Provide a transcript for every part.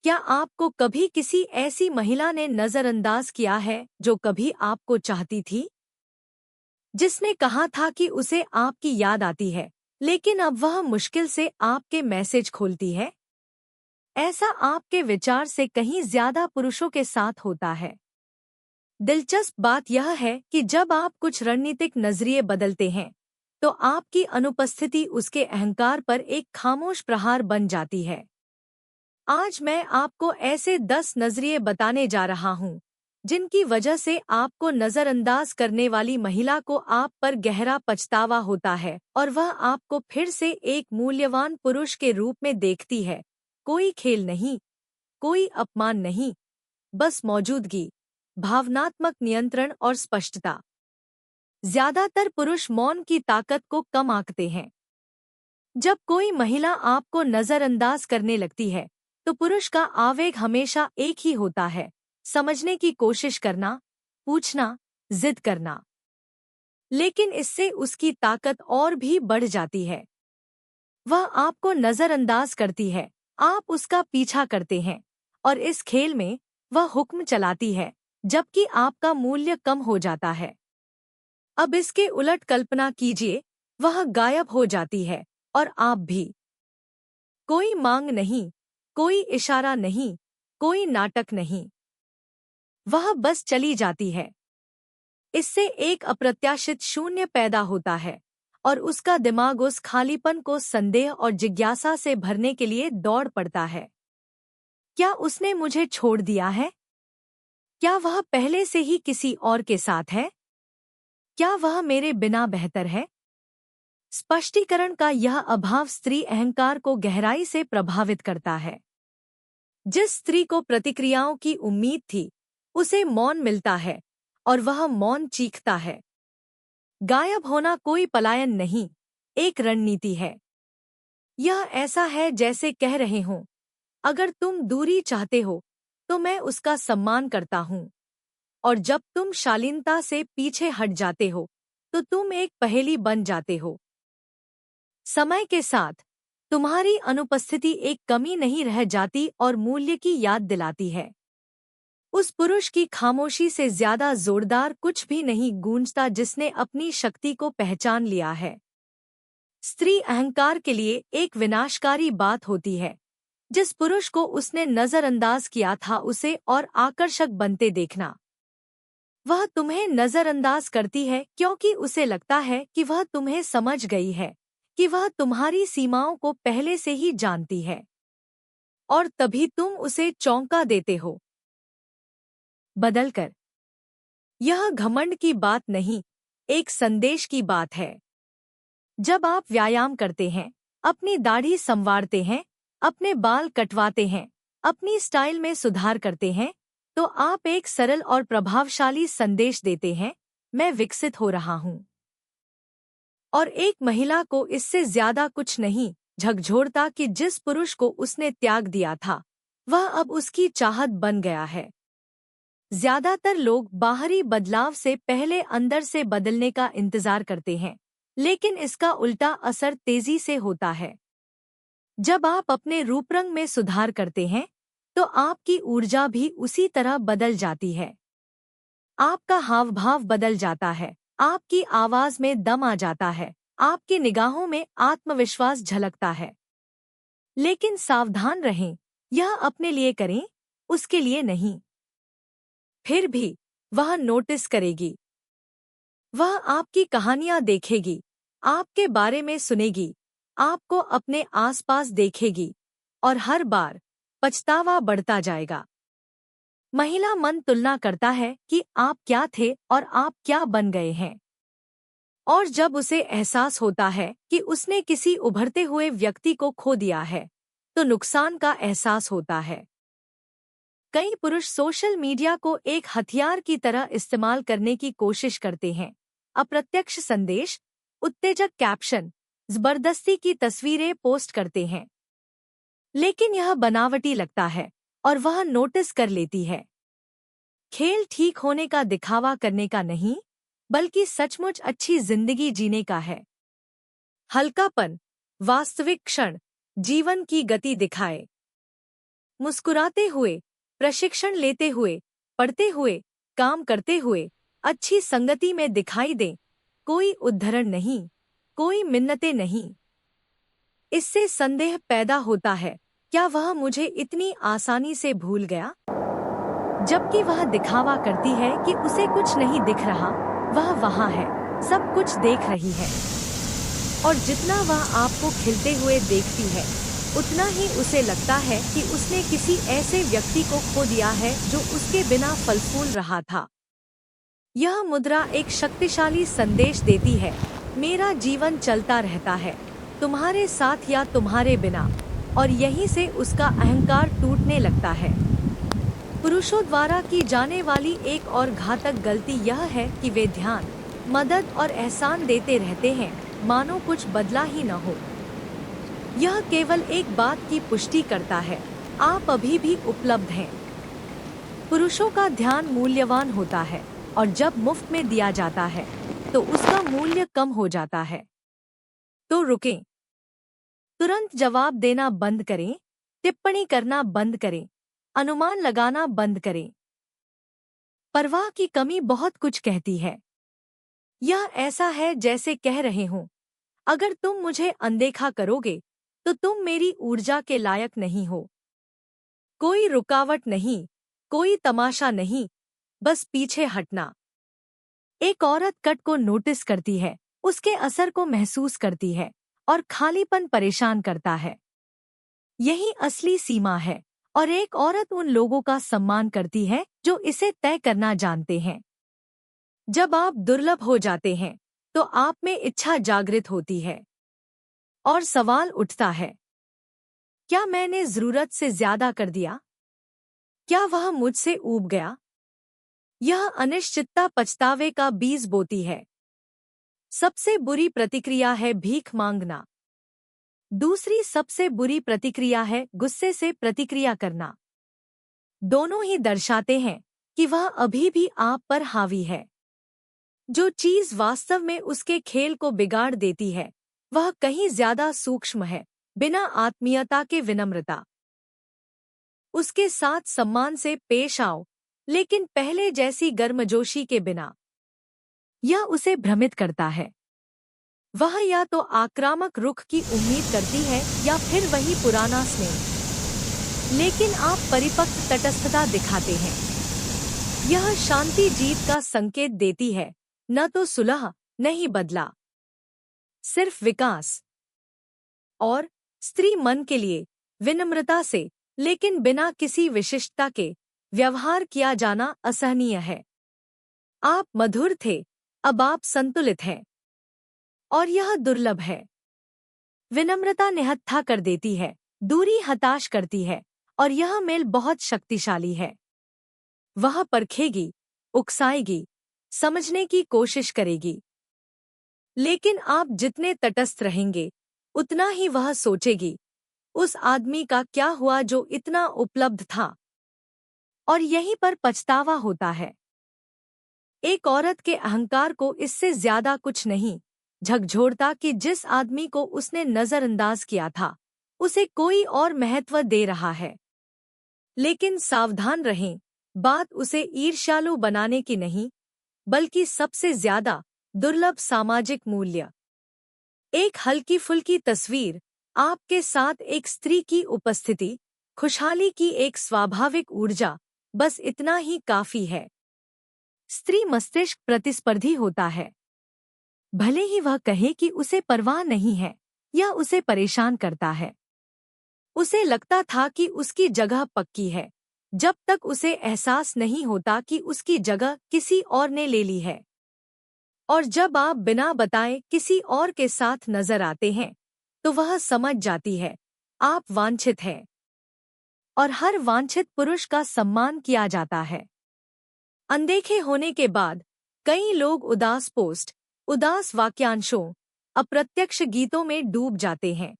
क्या आपको कभी किसी ऐसी महिला ने नजरअंदाज किया है जो कभी आपको चाहती थी, जिसने कहा था कि उसे आपकी याद आती है, लेकिन अब वह मुश्किल से आपके मैसेज खोलती है? ऐसा आपके विचार से कहीं ज्यादा पुरुषों के साथ होता है। दिलचस्प बात यह है कि जब आप कुछ रणनीतिक नजरिए बदलते हैं, तो आपकी अनुपस्थिति उसके अहंकार पर एक खामोश प्रहार बन जाती है। आज मैं आपको ऐसे 10 नजरिए बताने जा रहा हूं, जिनकी वजह से आपको नजरअंदाज करने वाली महिला को आप पर गहरा पछतावा होता है और वह आपको फिर से एक मूल्यवान पुरुष के रूप में देखती है। कोई खेल नहीं, कोई अपमान नहीं, बस मौजूदगी, भावनात्मक नियंत्रण और स्पष्टता। ज्यादातर पुरुष मौन की ताकत को कम आंकते हैं। जब कोई महिला आपको नजरअंदाज करने लगती है, तो पुरुष का आवेग हमेशा एक ही होता है, समझने की कोशिश करना, पूछना, जिद करना। लेकिन इससे उसकी ताकत और भी बढ़ जाती है। वह आपको नजरअंदाज करती है, आप उसका पीछा करते हैं, और इस खेल में वह हुक्म चलाती है, जबकि आपका मूल्य कम हो जाता है। अब इसके उलट कल्पना कीजिए, वह गायब हो जाती है, और आप भी। कोई मांग नहीं, कोई इशारा नहीं, कोई नाटक नहीं। वह बस चली जाती है। इससे एक अप्रत्याशित शून्य पैदा होता है, और उसका दिमाग उस खालीपन को संदेह और जिज्ञासा से भरने के लिए दौड़ पड़ता है। क्या उसने मुझे छोड़ दिया है? क्या वह पहले से ही किसी और के साथ है? क्या वह मेरे बिना बेहतर है? स्पष्टीकरण का यह अभाव स्त्री अहंकार को गहराई से प्रभावित करता है। जिस स्त्री को प्रतिक्रियाओं की उम्मीद थी, उसे मौन मिलता है, और वह मौन चीखता है। गायब होना कोई पलायन नहीं, एक रणनीति है। यह ऐसा है जैसे कह रहे हों, अगर तुम दूरी चाहते हो, तो मैं उसका सम्मान करता हूँ, और जब तुम शालीनता से पीछे हट जाते हो, तो तुम एक पहेली बन जाते हो। समय के साथ तुम्हारी अनुपस्थिति एक कमी नहीं रह जाती और मूल्य की याद दिलाती है। उस पुरुष की खामोशी से ज्यादा जोरदार कुछ भी नहीं गूंजता जिसने अपनी शक्ति को पहचान लिया है। स्त्री अहंकार के लिए एक विनाशकारी बात होती है। जिस पुरुष को उसने नजरअंदाज किया था उसे और आकर्षक बनते देखना। वह तुम्हें नजरअंदाज करती है क्योंकि उसे लगता है कि वह तुम्हें समझ गई है, कि वह तुम्हारी सीमाओं को पहले से ही जानती है, और तभी तुम उसे चौंका देते हो। बदलकर। यह घमंड की बात नहीं, एक संदेश की बात है। जब आप व्यायाम करते हैं, अपनी दाढ़ी संवारते हैं, अपने बाल कटवाते हैं, अपनी स्टाइल में सुधार करते हैं, तो आप एक सरल और प्रभावशाली संदेश देते हैं, मैं विकसित हो रहा हूँ। और एक महिला को इससे ज्यादा कुछ नहीं झकझोरता कि जिस पुरुष को उसने त्याग दिया था, वह अब उसकी चाहत बन गया है। ज्यादातर लोग बाहरी बदलाव से पहले अंदर से बदलने का इंतजार करते हैं, लेकिन इसका उल्टा असर तेजी से होता है। जब आप अपने रूपरंग में सुधार करते हैं, तो आपकी ऊर्जा भी उसी तरह बदल जाती है। आपका हावभाव बदल जाता है, आपकी आवाज में दम आ जाता है, आपकी निगाहों में आत्मविश्वास झलकता है। लेकिन सावधान रहें, यह अपने लिए करें, उसके लिए नहीं। फिर भी वह नोटिस करेगी। वह आपकी कहानियां देखेगी, आपके बारे में सुनेगी, आपको अपने आसपास देखेगी, और हर बार पछतावा बढ़ता जाएगा। महिला मन तुलना करता है कि आप क्या थे और आप क्या बन गए हैं। और जब उसे एहसास होता है कि उसने किसी उभरते हुए व्यक्ति को खो दिया है, तो नुकसान का एहसास होता है। कई पुरुष सोशल मीडिया को एक हथियार की तरह इस्तेमाल करने की कोशिश करते हैं। अप्रत्यक्ष संदेश, उत्तेजक कैप्शन, जबरदस्ती की तस्वीरें पोस्ट करते हैं। लेकिन यह बनावटी लगता है, और वह नोटिस कर लेती है। खेल ठीक होने का दिखावा करने का नहीं, बल्कि सचमुच अच्छी जिंदगी जीने का है। हल्कापन, वास्तविक क्षण, जीवन की गति दिखाए। मुस्कुराते हुए, प्रशिक्षण लेते हुए, पढ़ते हुए, काम करते हुए, अच्छी संगति में दिखाई दें। कोई उद्धरण नहीं, कोई मिन्नतें नहीं। इससे संदेह पैदा होता है, क्या वह मुझे इतनी आसानी से भूल गया? जबकि वह दिखावा करती है कि उसे कुछ नहीं दिख रहा, वह वहाँ है, सब कुछ देख रही है। और जितना वह आपको खिलते हुए देखती है, उतना ही उसे लगता है कि उसने किसी ऐसे व्यक्ति को खो दिया है जो उसके बिना फल फूल रहा था। यह मुद्रा एक शक्तिशाली संदेश देती है, मेरा जीवन चलता रहता है, तुम्हारे साथ या तुम्हारे बिना, और यहीं से उसका अहंकार टूटने लगता है। पुरुषों द्वारा की जाने वाली एक और घातक गलती यह है कि वे ध्यान, मदद और एहसान देते रहते हैं, मानो कुछ बदला ही न हो। यह केवल एक बात की पुष्टि करता है, आप अभी भी उपलब्ध हैं। पुरुषों का ध्यान मूल्यवान होता है, और जब मुफ्त में दिया जाता है तो उसका मूल्य कम हो जाता है। तो रुकें, तुरंत जवाब देना बंद करें, टिप्पणी करना बंद करें, अनुमान लगाना बंद करें। परवाह की कमी बहुत कुछ कहती है। यह ऐसा है जैसे कह रहे हों, अगर तुम मुझे अनदेखा करोगे तो तुम मेरी ऊर्जा के लायक नहीं हो। कोई रुकावट नहीं, कोई तमाशा नहीं, बस पीछे हटना। एक औरत कट को नोटिस करती है, उसके असर को महसूस करती है, और खालीपन परेशान करता है। यही असली सीमा है, और एक औरत उन लोगों का सम्मान करती है जो इसे तय करना जानते हैं। जब आप दुर्लभ हो जाते हैं तो आप में इच्छा जागृत होती है, और सवाल उठता है, क्या मैंने जरूरत से ज्यादा कर दिया? क्या वह मुझसे ऊब गया? यह अनिश्चितता पछतावे का बीज बोती है। सबसे बुरी प्रतिक्रिया है भीख मांगना। दूसरी सबसे बुरी प्रतिक्रिया है गुस्से से प्रतिक्रिया करना। दोनों ही दर्शाते हैं कि वह अभी भी आप पर हावी है। जो चीज वास्तव में उसके खेल को बिगाड़ देती है, वह कहीं ज्यादा सूक्ष्म है, बिना आत्मीयता के विनम्रता। उसके साथ सम्मान से पेश आओ, लेकिन पहले जैसी गर्मजोशी के बिना। यह उसे भ्रमित करता है। वह या तो आक्रामक रुख की उम्मीद करती है या फिर वही पुराना स्नेह। लेकिन आप परिपक्व तटस्थता दिखाते हैं। यह शांति जीत का संकेत देती है, न तो सुलह, नहीं बदला, सिर्फ विकास। और स्त्री मन के लिए विनम्रता से, लेकिन बिना किसी विशिष्टता के, व्यवहार किया जाना असहनीय है। आप मधुर थे, अब आप संतुलित हैं, और यह दुर्लभ है। विनम्रता निहत्था कर देती है, दूरी हताश करती है, और यह मेल बहुत शक्तिशाली है। वह परखेगी, उकसाएगी, समझने की कोशिश करेगी। लेकिन आप जितने तटस्थ रहेंगे, उतना ही वह सोचेगी, उस आदमी का क्या हुआ जो इतना उपलब्ध था। और यहीं पर पछतावा होता है। एक औरत के अहंकार को इससे ज्यादा कुछ नहीं झकझोरता कि जिस आदमी को उसने नजरअंदाज किया था, उसे कोई और महत्व दे रहा है। लेकिन सावधान रहें, बात उसे ईर्ष्यालु बनाने की नहीं, बल्कि सबसे ज्यादा दुर्लभ सामाजिक मूल्य। एक हल्की फुल्की तस्वीर, आपके साथ एक स्त्री की उपस्थिति, खुशहाली की एक स्वाभाविक ऊर्जा, बस इतना ही काफी है। स्त्री मस्तिष्क प्रतिस्पर्धी होता है। भले ही वह कहे कि उसे परवाह नहीं है, या उसे परेशान करता है। उसे लगता था कि उसकी जगह पक्की है, जब तक उसे एहसास नहीं होता कि उसकी जगह किसी और ने ले ली है। और जब आप बिना बताए किसी और के साथ नजर आते हैं, तो वह समझ जाती है, आप वांछित हैं। और हर वांछित पुरुष का सम्मान किया जाता है। अनदेखे होने के बाद कई लोग उदास पोस्ट, उदास वाक्यांशों, अप्रत्यक्ष गीतों में डूब जाते हैं।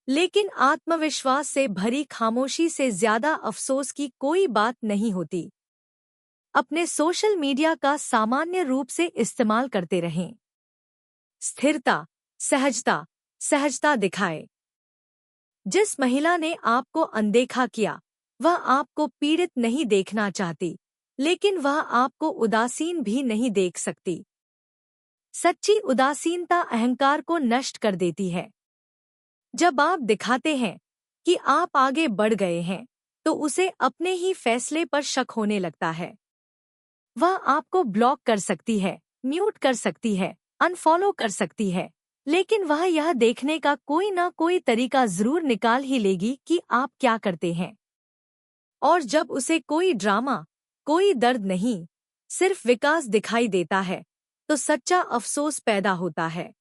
लेकिन आत्मविश्वास से भरी खामोशी से ज्यादा अफसोस की कोई बात नहीं होती। अपने सोशल मीडिया का सामान्य रूप से इस्तेमाल करते रहें। स्थिरता, सहजता, सहजता दिखाए। जिस महिला ने आपको अनदेखा किया, वह आपको पीड़ित नहीं देखना चाहती, लेकिन वह आपको उदासीन भी नहीं देख सकती। सच्ची उदासीनता अहंकार को नष्ट कर देती है। जब आप दिखाते हैं कि आप आगे बढ़ गए हैं, तो उसे अपने ही फैसले पर शक होने लगता है। वह आपको ब्लॉक कर सकती है, म्यूट कर सकती है, अनफॉलो कर सकती है, लेकिन वह यह देखने का कोई ना कोई तरीका जरूर निकाल ही लेगी कि आप क्या करते हैं। और जब उसे कोई ड्रामा, कोई दर्द नहीं, सिर्फ विकास दिखाई देता है, तो सच्चा अफसोस पैदा होता है।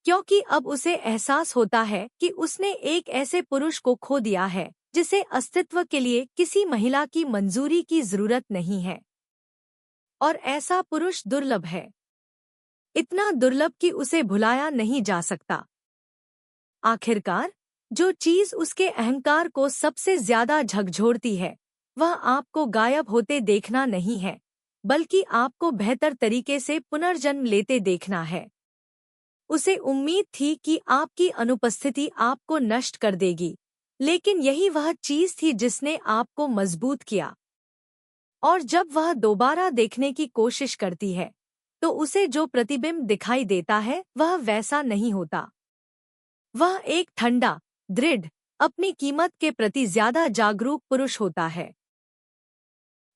क्योंकि अब उसे एहसास होता है कि उसने एक ऐसे पुरुष को खो दिया है जिसे अस्तित्व के लिए किसी महिला की मंजूरी की जरूरत नहीं है। और ऐसा पुरुष दुर्लभ है, इतना दुर्लभ कि उसे भुलाया नहीं जा सकता। आखिरकार, जो चीज उसके अहंकार को सबसे ज्यादा झकझोरती है, वह आपको गायब होते देखना नहीं है, बल्कि आपको बेहतर तरीके से पुनर्जन्म लेते देखना है। उसे उम्मीद थी कि आपकी अनुपस्थिति आपको नष्ट कर देगी, लेकिन यही वह चीज थी जिसने आपको मजबूत किया। और जब वह दोबारा देखने की कोशिश करती है, तो उसे जो प्रतिबिंब दिखाई देता है वह वैसा नहीं होता। वह एक ठंडा, दृढ़, अपनी कीमत के प्रति ज्यादा जागरूक पुरुष होता है।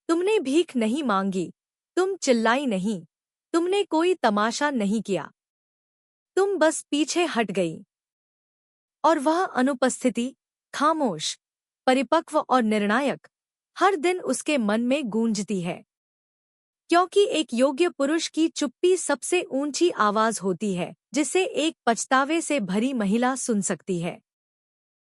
तुमने भीख नहीं मांगी, तुम चिल्लाई नहीं, तुमने कोई तमाशा नहीं किया, तुम बस पीछे हट गई। और वह अनुपस्थिति, खामोश, परिपक्व और निर्णायक, हर दिन उसके मन में गूंजती है। क्योंकि एक योग्य पुरुष की चुप्पी सबसे ऊंची आवाज होती है जिसे एक पछतावे से भरी महिला सुन सकती है।